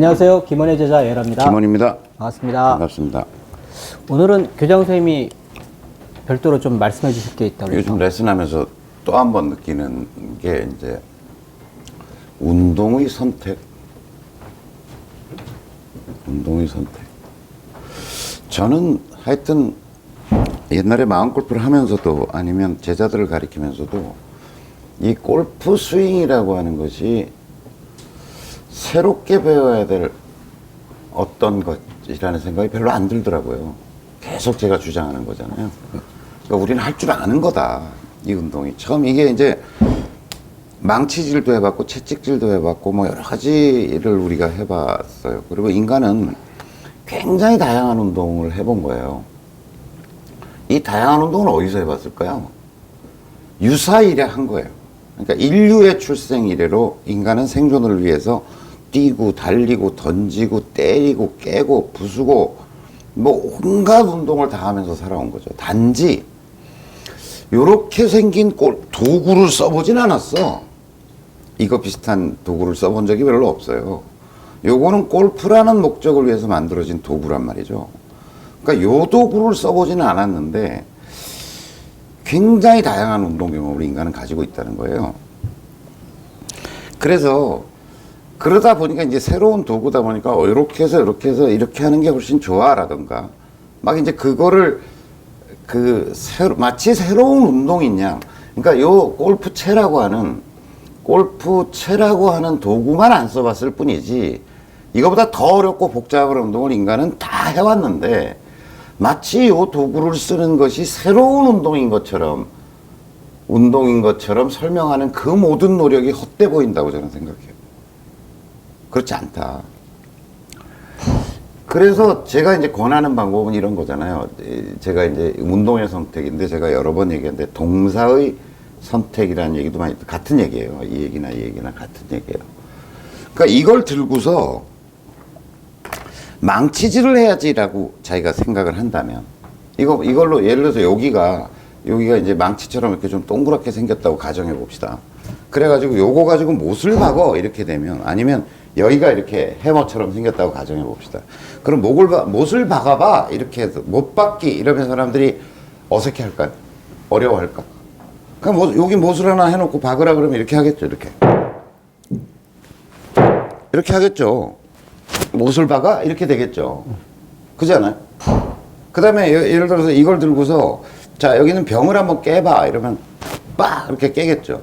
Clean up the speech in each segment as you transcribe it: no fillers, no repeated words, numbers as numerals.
안녕하세요. 김원의 제자 예라입니다. 김원입니다. 반갑습니다. 반갑습니다. 오늘은 교장 선생님이 별도로 좀 말씀해 주실 게 있다고 요즘 레슨하면서 또 한 번 느끼는 게 이제 운동의 선택. 운동의 선택. 저는 하여튼 옛날에 마음골프를 하면서도 아니면 제자들을 가리키면서도 이 골프 스윙이라고 하는 것이 새롭게 배워야 될 어떤 것이라는 생각이 별로 안 들더라고요. 계속 제가 주장하는 거잖아요. 그러니까 우리는 할 줄 아는 거다. 이 운동이. 처음 이게 이제 망치질도 해봤고 채찍질도 해봤고 뭐 여러 가지를 우리가 해봤어요. 그리고 인간은 굉장히 다양한 운동을 해본 거예요. 이 다양한 운동을 어디서 해봤을까요? 유사 이래 한 거예요. 그러니까 인류의 출생 이래로 인간은 생존을 위해서 뛰고 달리고 던지고 때리고 깨고 부수고 뭐 온갖 운동을 다 하면서 살아온 거죠. 단지 요렇게 생긴 도구를 써보진 않았어. 이거 비슷한 도구를 써본 적이 별로 없어요. 요거는 골프라는 목적을 위해서 만들어진 도구란 말이죠. 그러니까 요 도구를 써보지는 않았는데 굉장히 다양한 운동 경험을 인간은 가지고 있다는 거예요. 그래서 그러다 보니까 이제 새로운 도구다 보니까 이렇게 해서 이렇게 해서 이렇게 하는 게 훨씬 좋아라던가 막 이제 그거를 마치 새로운 운동인 양. 그러니까 요 골프채라고 하는 도구만 안 써봤을 뿐이지 이거보다 더 어렵고 복잡한 운동을 인간은 다 해왔는데 마치 요 도구를 쓰는 것이 새로운 운동인 것처럼 설명하는 그 모든 노력이 헛돼 보인다고 저는 생각해요. 그렇지 않다. 그래서 제가 이제 권하는 방법은 이런 거잖아요. 제가 이제 운동의 선택인데 제가 여러 번 얘기했는데 동사의 선택이라는 얘기도 많이 같은 얘기예요. 이 얘기나 같은 얘기예요. 그러니까 이걸 들고서 망치질을 해야지라고 자기가 생각을 한다면 이걸로 예를 들어서 여기가 이제 망치처럼 이렇게 좀 동그랗게 생겼다고 가정해 봅시다. 그래가지고 요거 가지고 못을 박어 이렇게 되면 아니면 여기가 이렇게 해머처럼 생겼다고 가정해 봅시다. 그럼 못을 박아봐 이렇게 해서 못 박기 이러면 사람들이 어색해 할까? 어려워할까? 그럼 여기 못을 하나 해놓고 박으라 그러면 이렇게 하겠죠. 이렇게 하겠죠. 못을 박아? 이렇게 되겠죠. 그렇지 않아요? 그 다음에 예를 들어서 이걸 들고서 자 여기는 병을 한번 깨봐 이러면 빡 이렇게 깨겠죠.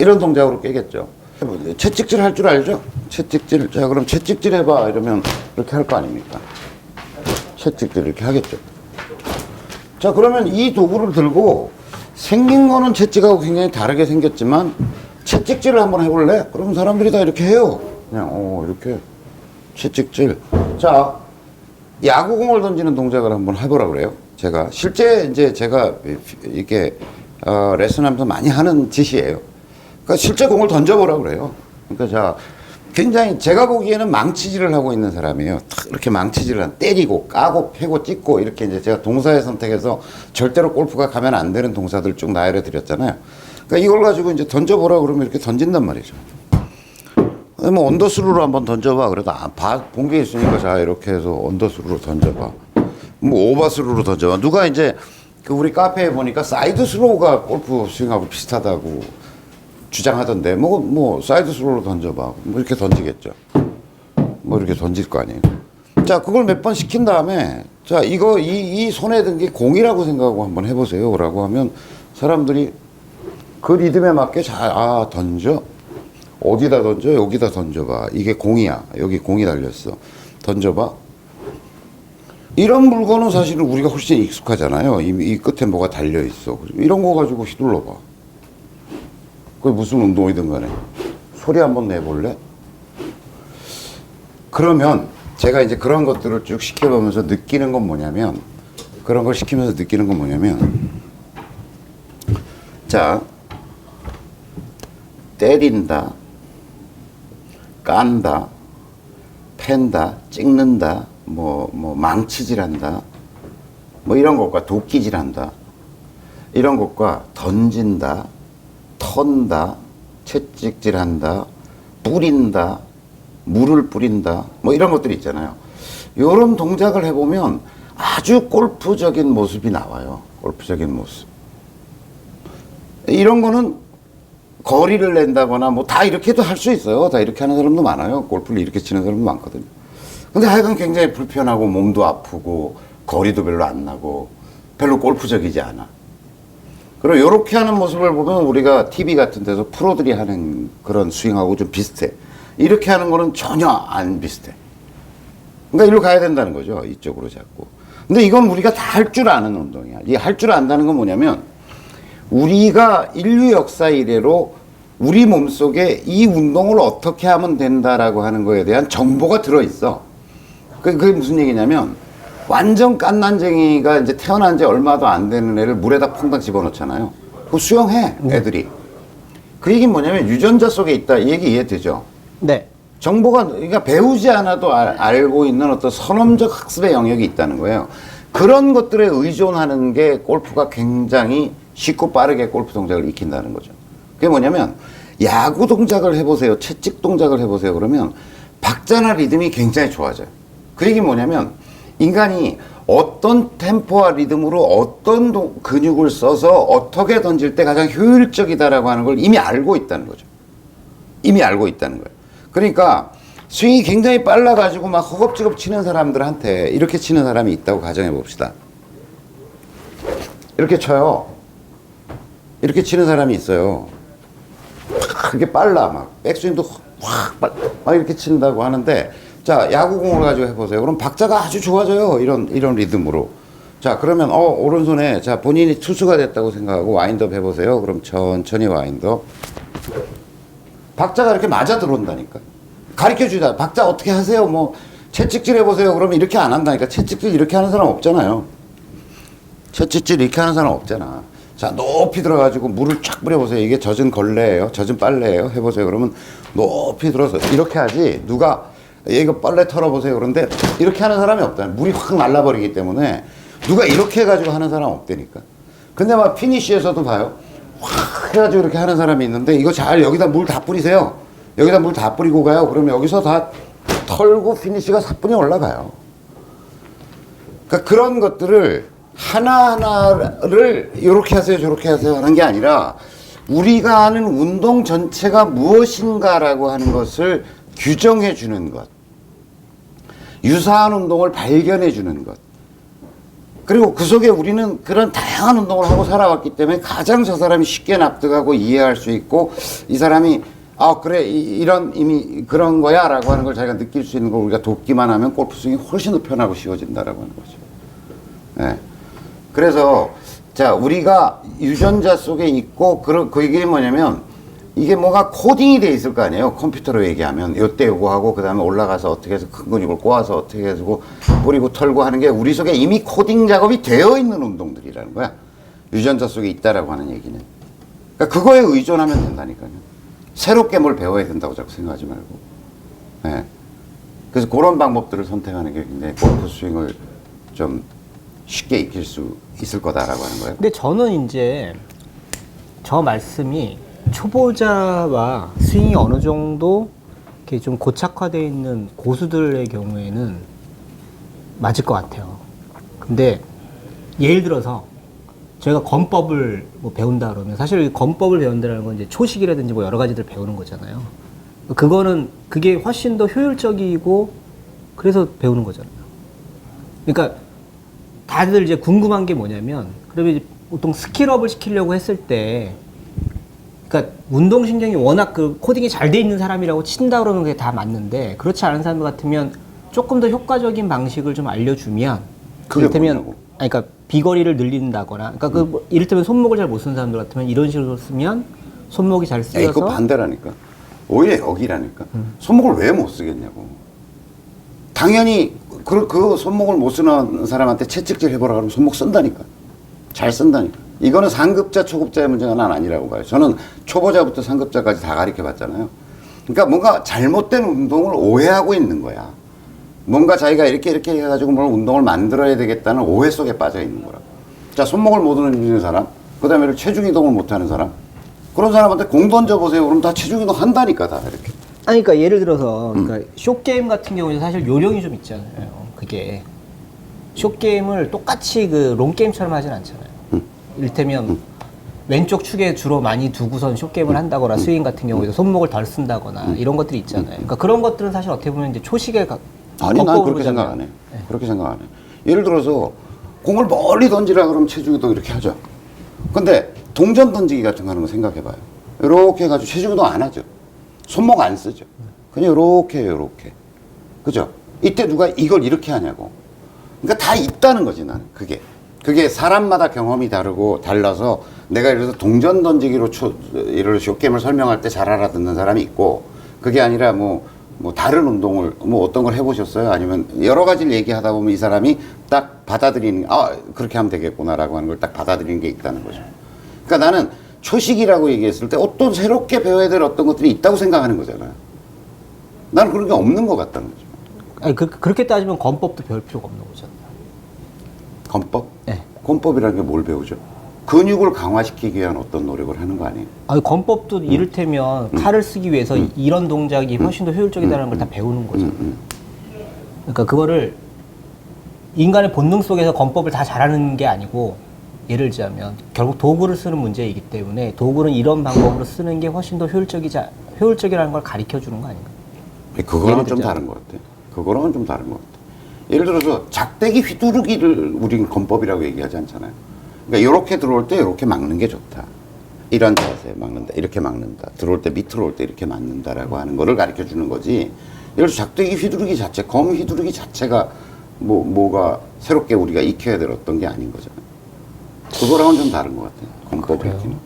이런 동작으로 깨겠죠. 채찍질 할 줄 알죠? 채찍질. 자 그럼 채찍질 해봐 이러면 이렇게 할 거 아닙니까? 채찍질 이렇게 하겠죠. 자 그러면 이 도구를 들고 생긴 거는 채찍하고 굉장히 다르게 생겼지만 채찍질을 한번 해볼래? 그럼 사람들이 다 이렇게 해요. 그냥 이렇게 채찍질. 자 야구공을 던지는 동작을 한번 해보라 그래요. 제가 실제 이제 제가 이렇게 레슨하면서 많이 하는 짓이에요. 그러니까 실제 공을 던져보라 그래요. 그러니까 자 굉장히 제가 보기에는 망치질을 하고 있는 사람이에요. 이렇게 망치질을 때리고 까고 패고 찍고 이렇게 이제 제가 동사의 선택해서 절대로 골프가 가면 안 되는 동사들 쭉 나열해 드렸잖아요. 그러니까 이걸 가지고 이제 던져보라 그러면 이렇게 던진단 말이죠. 뭐 언더스루로 한번 던져봐. 그래도 본 게 있으니까 자 이렇게 해서 언더스루로 던져봐. 뭐 오버스루로 던져봐. 누가 이제 우리 카페에 보니까 사이드 스로우가 골프 스윙하고 비슷하다고 주장하던데 뭐 사이드 스로우로 던져봐. 뭐 이렇게 던지겠죠. 뭐 이렇게 던질 거 아니에요. 자 그걸 몇 번 시킨 다음에 자 이거 이 손에 든 게 공이라고 생각하고 한번 해보세요 라고 하면 사람들이 그 리듬에 맞게 던져. 어디다 던져? 여기다 던져봐. 이게 공이야. 여기 공이 달렸어. 던져봐. 이런 물건은 사실은 우리가 훨씬 익숙하잖아요. 이 끝에 뭐가 달려있어. 이런 거 가지고 휘둘러봐. 그게 무슨 운동이든 간에. 소리 한번 내볼래? 그러면 제가 이제 그런 것들을 쭉 시켜보면서 느끼는 건 뭐냐면 자 때린다 깐다, 팬다, 찍는다, 망치질한다, 이런 것과 도끼질한다, 이런 것과 던진다, 턴다, 채찍질한다, 뿌린다, 물을 뿌린다, 뭐 이런 것들이 있잖아요. 이런 동작을 해보면 아주 골프적인 모습이 나와요. 골프적인 모습. 이런 거는 거리를 낸다거나 뭐 다 이렇게도 할 수 있어요. 다 이렇게 하는 사람도 많아요. 골프를 이렇게 치는 사람도 많거든요. 근데 하여간 굉장히 불편하고 몸도 아프고 거리도 별로 안 나고 별로 골프적이지 않아. 그리고 이렇게 하는 모습을 보면 우리가 TV 같은 데서 프로들이 하는 그런 스윙하고 좀 비슷해. 이렇게 하는 거는 전혀 안 비슷해. 그러니까 이리로 가야 된다는 거죠. 이쪽으로 자꾸. 근데 이건 우리가 다 할 줄 아는 운동이야. 이 할 줄 안다는 건 뭐냐면 우리가 인류 역사 이래로 우리 몸속에 이 운동을 어떻게 하면 된다라고 하는 거에 대한 정보가 들어있어. 그게 무슨 얘기냐면 완전 깐난쟁이가 이제 태어난 지 얼마도 안 되는 애를 물에다 퐁당 집어넣잖아요. 그거 수영해, 애들이. 그 얘기는 뭐냐면 유전자 속에 있다. 이 얘기 이해되죠? 네. 정보가, 그러니까 배우지 않아도 알고 있는 어떤 선험적 학습의 영역이 있다는 거예요. 그런 것들에 의존하는 게 골프가 굉장히 쉽고 빠르게 골프 동작을 익힌다는 거죠. 그게 뭐냐면 야구 동작을 해보세요. 채찍 동작을 해보세요. 그러면 박자나 리듬이 굉장히 좋아져요. 그 얘기는 뭐냐면 인간이 어떤 템포와 리듬으로 어떤 근육을 써서 어떻게 던질 때 가장 효율적이다라고 하는 걸 이미 알고 있다는 거죠. 이미 알고 있다는 거예요. 그러니까 스윙이 굉장히 빨라가지고 막 허겁지겁 치는 사람들한테 이렇게 치는 사람이 있다고 가정해 봅시다. 이렇게 쳐요. 이렇게 치는 사람이 있어요. 그게 빨라. 막 백스윙도 막 이렇게 친다고 하는데 자, 야구공을 가지고 해보세요. 그럼 박자가 아주 좋아져요. 이런 리듬으로. 자, 그러면 오른손에 자 본인이 투수가 됐다고 생각하고 와인드업 해보세요. 그럼 천천히 와인드업. 박자가 이렇게 맞아 들어온다니까. 가르쳐주자. 박자 어떻게 하세요? 뭐 채찍질 해보세요. 그러면 이렇게 안 한다니까. 채찍질 이렇게 하는 사람 없잖아요. 채찍질 이렇게 하는 사람 없잖아. 자, 높이 들어가지고 물을 쫙 뿌려보세요. 이게 젖은 걸레예요. 젖은 빨래예요. 해보세요. 그러면 높이 들어서 이렇게 하지. 누가 이거 빨래 털어보세요. 그런데 이렇게 하는 사람이 없다. 물이 확 말라버리기 때문에 누가 이렇게 해가지고 하는 사람 없다니까. 근데 막 피니쉬에서도 봐요. 확 해가지고 이렇게 하는 사람이 있는데 이거 잘 여기다 물 다 뿌리세요. 여기다 물 다 뿌리고 가요. 그러면 여기서 다 털고 피니쉬가 사뿐히 올라가요. 그러니까 그런 것들을 하나하나를 이렇게 하세요 저렇게 하세요 하는 게 아니라 우리가 하는 운동 전체가 무엇인가라고 하는 것을 규정해 주는 것, 유사한 운동을 발견해 주는 것, 그리고 그 속에 우리는 그런 다양한 운동을 하고 살아왔기 때문에 가장 저 사람이 쉽게 납득하고 이해할 수 있고 이 사람이 그래 이런 이미 그런 거야 라고 하는 걸 자기가 느낄 수 있는 걸 우리가 돕기만 하면 골프 스윙이 훨씬 더 편하고 쉬워진다라고 하는 거죠. 네. 그래서 자 우리가 유전자 속에 있고 그 얘기는 뭐냐면 이게 뭐가 코딩이 돼 있을 거 아니에요. 컴퓨터로 얘기하면 요때 요거 하고 그 다음에 올라가서 어떻게 해서 큰 근육을 꼬아서 어떻게 해서 뿌리고 털고 하는 게 우리 속에 이미 코딩 작업이 되어 있는 운동들이라는 거야. 유전자 속에 있다라고 하는 얘기는. 그러니까 그거에 의존하면 된다니까요. 새롭게 뭘 배워야 된다고 자꾸 생각하지 말고. 네. 그래서 그런 방법들을 선택하는 게 굉장히 골프 스윙을 좀 쉽게 익힐 수 있을 거다라고 하는 거예요. 근데 저는 이제 저 말씀이 초보자와 스윙이 어느 정도 이렇게 좀 고착화되어 있는 고수들의 경우에는 맞을 것 같아요. 근데 예를 들어서 저희가 건법을 뭐 배운다 그러면 사실 건법을 배운다는 건 이제 초식이라든지 뭐 여러 가지들 배우는 거잖아요. 그게 훨씬 더 효율적이고 그래서 배우는 거잖아요. 그러니까 다들 이제 궁금한 게 뭐냐면 그러면 이제 보통 스킬업을 시키려고 했을 때 그러니까 운동신경이 워낙 그 코딩이 잘 돼 있는 사람이라고 친다 그러면 그게 다 맞는데 그렇지 않은 사람 같으면 조금 더 효과적인 방식을 좀 알려주면 이를테면 그러니까 비거리를 늘린다거나 그러니까 이를테면 손목을 잘 못 쓰는 사람들 같으면 이런 식으로 쓰면 손목이 잘 쓰여서 이거 반대라니까. 오히려 여기라니까. 손목을 왜 못 쓰겠냐고. 당연히 그 손목을 못 쓰는 사람한테 채찍질 해보라 그러면 손목 쓴다니까. 잘 쓴다니까. 이거는 상급자, 초급자의 문제가 난 아니라고 봐요. 저는 초보자부터 상급자까지 다 가르쳐 봤잖아요. 그러니까 뭔가 잘못된 운동을 오해하고 있는 거야. 뭔가 자기가 이렇게 해가지고 뭘 운동을 만들어야 되겠다는 오해 속에 빠져 있는 거라고. 자, 손목을 못 움직이는 사람, 그 다음에 체중 이동을 못 하는 사람, 그런 사람한테 공 던져보세요. 그럼 다 체중 이동 한다니까, 다 이렇게. 아니, 그러니까 예를 들어서 그러니까 쇼게임 같은 경우에는 사실 요령이 좀 있잖아요. 그게 쇼게임을 똑같이 그 롱게임처럼 하진 않잖아요. 이를테면 왼쪽 축에 주로 많이 두고선 쇼게임을 한다거나 스윙 같은 경우에도 손목을 덜 쓴다거나 이런 것들이 있잖아요. 그러니까 그런 것들은 사실 어떻게 보면 이제 초식의 아니, 난 거꾸로 그렇게 보잖아요. 생각 안 해. 그렇게 생각 안 해. 예를 들어서 공을 멀리 던지라 그러면 체중도 이렇게 하죠. 근데 동전 던지기 같은 거 하는 거 생각해봐요. 이렇게 해가지고 체중도 안 하죠. 손목 안 쓰죠. 그냥 이렇게 해요, 이렇게. 그죠? 이때 누가 이걸 이렇게 하냐고. 그러니까 다 있다는 거지, 나는. 그게 사람마다 경험이 다르고 달라서 내가 예를 들어서 동전 던지기로 예를 들어 쇼게임을 설명할 때 잘 알아듣는 사람이 있고, 그게 아니라 뭐 다른 운동을 뭐 어떤 걸 해보셨어요? 아니면 여러 가지를 얘기하다 보면 이 사람이 딱 받아들이는, 그렇게 하면 되겠구나라고 하는 걸 딱 받아들이는 게 있다는 거죠. 그러니까 나는 초식이라고 얘기했을 때 어떤 새롭게 배워야 될 어떤 것들이 있다고 생각하는 거잖아요. 나는 그런 게 없는 것 같다는 거죠. 아니, 그렇게 따지면 건법도 배울 필요가 없는 거잖아요. 건법? 네. 건법이라는 게 뭘 배우죠? 근육을 강화시키기 위한 어떤 노력을 하는 거 아니에요? 아니, 건법도 이를테면 칼을 쓰기 위해서 이런 동작이 훨씬 더 효율적이다는 걸 다 배우는 거잖아요. 그러니까 그거를 인간의 본능 속에서 건법을 다 잘하는 게 아니고, 예를 들자면 결국 도구를 쓰는 문제이기 때문에 도구는 이런 방법으로 쓰는 게 훨씬 더 효율적이라는 걸 가르쳐 주는 거 아닌가? 그거랑은 좀 다른 것 같아요. 그거랑은 좀 다른 것 같아요. 예를 들어서 작대기 휘두르기를 우리는 건법이라고 얘기하지 않잖아요. 그러니까 이렇게 들어올 때 이렇게 막는 게 좋다. 이런 자세 막는다. 이렇게 막는다. 들어올 때 밑으로 올 때 이렇게 막는다라고 하는 거를 가르쳐 주는 거지. 예를 들어서 작대기 휘두르기 자체, 검 휘두르기 자체가 뭐가 새롭게 우리가 익혀야 될 어떤 게 아닌 거잖아요. 그거랑은 좀 다른 것 같아요. 건법 읽기는.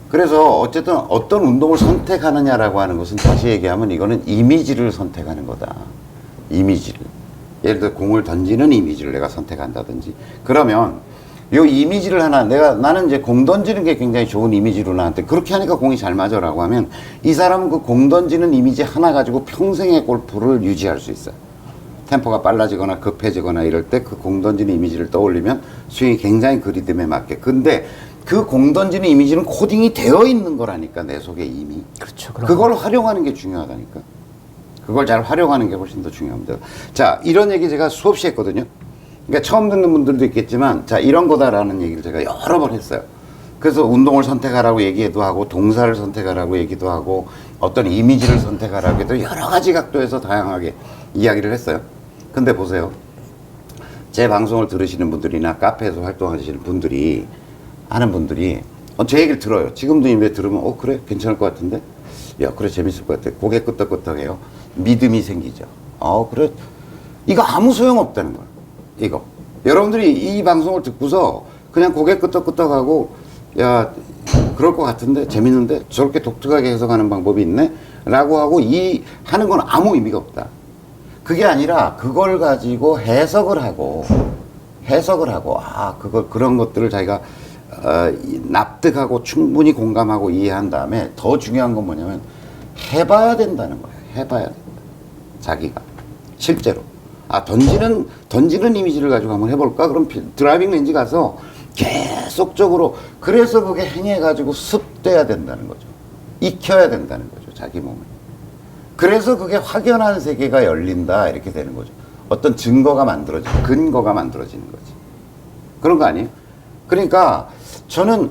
그래서 어쨌든 어떤 운동을 선택하느냐라고 하는 것은 다시 얘기하면 이거는 이미지를 선택하는 거다. 이미지를. 예를 들어 공을 던지는 이미지를 내가 선택한다든지. 그러면 요 이미지를 나는 이제 공 던지는 게 굉장히 좋은 이미지로 나한테 그렇게 하니까 공이 잘 맞아라고 하면 이 사람은 그 공 던지는 이미지 하나 가지고 평생의 골프를 유지할 수 있어요. 템포가 빨라지거나 급해지거나 이럴 때 그 공 던지는 이미지를 떠올리면 스윙이 굉장히 그 리듬에 맞게. 근데 그 공 던지는 이미지는 코딩이 되어 있는 거라니까, 내 속에 이미. 그렇죠. 그걸 활용하는 게 중요하다니까. 그걸 잘 활용하는 게 훨씬 더 중요합니다. 자, 이런 얘기 제가 수없이 했거든요. 그러니까 처음 듣는 분들도 있겠지만, 자, 이런 거다라는 얘기를 제가 여러 번 했어요. 그래서 운동을 선택하라고 얘기도 하고, 동사를 선택하라고 얘기도 하고, 어떤 이미지를 선택하라고 해도 여러 가지 각도에서 다양하게 이야기를 했어요. 근데 보세요. 제 방송을 들으시는 분들이나 카페에서 활동하시는 분들이, 아는 분들이, 제 얘기를 들어요. 지금도 이미 들으면, 그래? 괜찮을 것 같은데? 야, 그래, 재밌을 것 같아. 고개 끄덕끄덕해요. 믿음이 생기죠. 그래. 이거 아무 소용 없다는 거야. 이거. 여러분들이 이 방송을 듣고서 그냥 고개 끄덕끄덕하고, 야, 그럴 것 같은데? 재밌는데? 저렇게 독특하게 해석하는 방법이 있네? 라고 하고, 하는 건 아무 의미가 없다. 그게 아니라, 그걸 가지고 해석을 하고, 그런 것들을 자기가, 납득하고 충분히 공감하고 이해한 다음에 더 중요한 건 뭐냐면, 해봐야 된다는 거예요. 해봐야 된다. 자기가. 실제로. 던지는 이미지를 가지고 한번 해볼까? 그럼 드라이빙 렌지 가서 계속적으로, 그래서 그게 행해가지고 습돼야 된다는 거죠. 익혀야 된다는 거죠. 자기 몸을. 그래서 그게 확연한 세계가 열린다. 이렇게 되는 거죠. 어떤 근거가 만들어지는 거지. 그런 거 아니에요? 그러니까 저는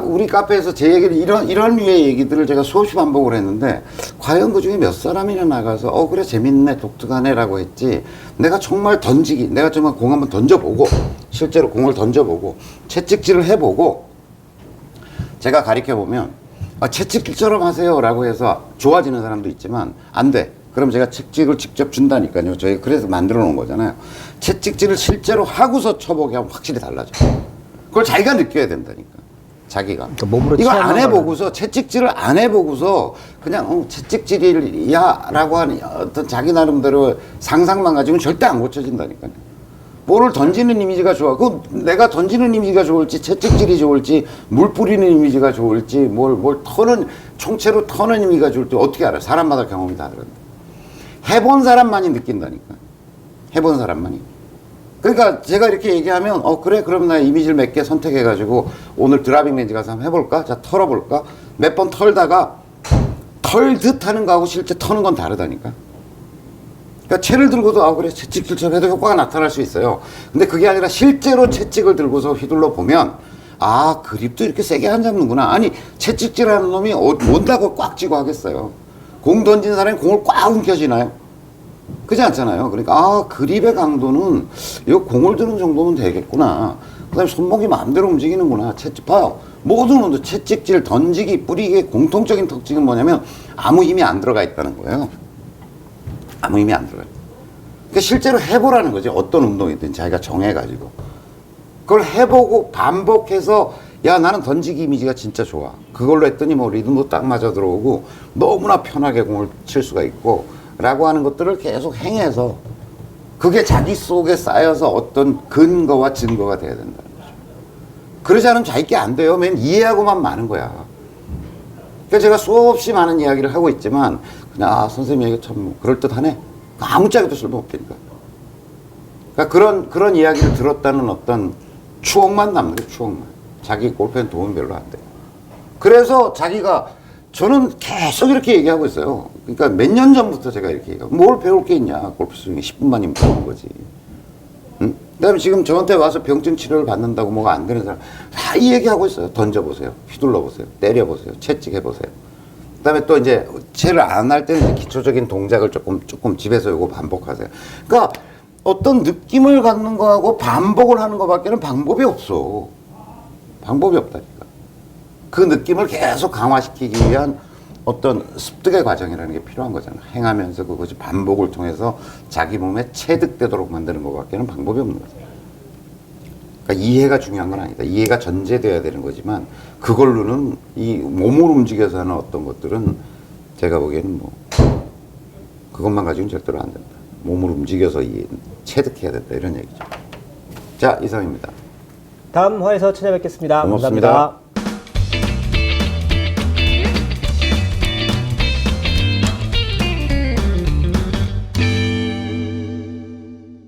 우리 카페에서 제 얘기를 이런 류의 얘기들을 제가 수없이 반복을 했는데, 과연 그 중에 몇 사람이나 나가서 그래, 재밌네, 독특하네라고 했지, 내가 정말 공 한번 던져보고, 실제로 공을 던져보고 채찍질을 해보고, 제가 가르쳐보면 채찍질처럼 하세요 라고 해서 좋아지는 사람도 있지만, 안 돼. 그럼 제가 채찍을 직접 준다니까요. 저희가 그래서 만들어 놓은 거잖아요. 채찍질을 실제로 하고서 쳐보게 하면 확실히 달라져요. 그걸 자기가 느껴야 된다니까. 자기가. 그러니까 몸으로 이거 안 체험한 해보고서, 채찍질을 안 해보고서 그냥 채찍질이야 라고 하는 어떤 자기 나름대로 상상만 가지고는 절대 안 고쳐진다니까요. 볼을 던지는 이미지가 좋아. 내가 던지는 이미지가 좋을지, 채찍질이 좋을지, 물 뿌리는 이미지가 좋을지, 총체로 터는 이미지가 좋을지 어떻게 알아요? 사람마다 경험이 다르는데. 해본 사람만이 느낀다니까. 해본 사람만이. 그러니까 제가 이렇게 얘기하면, 그래, 그럼 나 이미지를 몇 개 선택해가지고 오늘 드라이빙 렌지 가서 한번 해볼까? 자, 털어볼까? 몇 번 털다가 털듯 하는 거하고 실제 터는 건 다르다니까. 그러니까 채를 들고도 아 그래 채찍질처럼 해도 효과가 나타날 수 있어요. 근데 그게 아니라 실제로 채찍을 들고서 휘둘러 보면 아 그립도 이렇게 세게 안 잡는구나. 아니 채찍질하는 놈이 온다고 꽉 쥐고 하겠어요. 공 던진 사람이 공을 꽉 움켜쥐나요? 그렇지 않잖아요. 그러니까 아 그립의 강도는 이 공을 드는 정도면 되겠구나. 그다음에 손목이 마음대로 움직이는구나. 채찍 봐요. 모든 놈도 채찍질 던지기 뿌리기의 공통적인 특징은 뭐냐면 아무 힘이 안 들어가 있다는 거예요. 아무 힘이 안 들어가요. 그러니까 실제로 해보라는 거지. 어떤 운동이든 자기가 정해가지고 그걸 해보고 반복해서 야 나는 던지기 이미지가 진짜 좋아. 그걸로 했더니 뭐 리듬도 딱 맞아 들어오고 너무나 편하게 공을 칠 수가 있고 라고 하는 것들을 계속 행해서 그게 자기 속에 쌓여서 어떤 근거와 증거가 돼야 된다는 거죠. 그러지 않으면 자기께 안 돼요. 맨 이해하고만 마는 거야. 그러니까 제가 수없이 많은 이야기를 하고 있지만 그냥 아 선생님 얘기 참 그럴듯하네. 아무짝에도 쓸모없다니까. 그러니까 그런 이야기를 들었다는 어떤 추억만 남는 거예요. 추억만. 자기 골프에는 도움이 별로 안 돼요. 그래서 자기가 저는 계속 이렇게 얘기하고 있어요. 그러니까 몇 년 전부터 제가 이렇게 얘기하고 뭘 배울 게 있냐. 골프 스윙에 10분만이면 배우는 거지. 응? 그다음에 지금 저한테 와서 병증 치료를 받는다고 뭐가 안 되는 사람 다 이 얘기하고 있어요. 던져보세요. 휘둘러보세요. 때려보세요. 채찍해보세요. 그다음에 또 이제 채를 안 할 때는 기초적인 동작을 조금 집에서 요거 반복하세요. 그러니까 어떤 느낌을 갖는 거하고 반복을 하는 거밖에는 방법이 없어. 방법이 없다니까. 그 느낌을 계속 강화시키기 위한 어떤 습득의 과정이라는 게 필요한 거잖아. 행하면서 그것이 반복을 통해서 자기 몸에 체득되도록 만드는 것밖에는 방법이 없는 거죠. 그러니까 이해가 중요한 건 아니다. 이해가 전제되어야 되는 거지만 그걸로는 이 몸을 움직여서 하는 어떤 것들은 제가 보기에는 뭐 그것만 가지고는 절대로 안 된다. 몸을 움직여서 체득해야 된다. 이런 얘기죠. 자, 이상입니다. 다음 화에서 찾아뵙겠습니다. 고맙습니다. 감사합니다.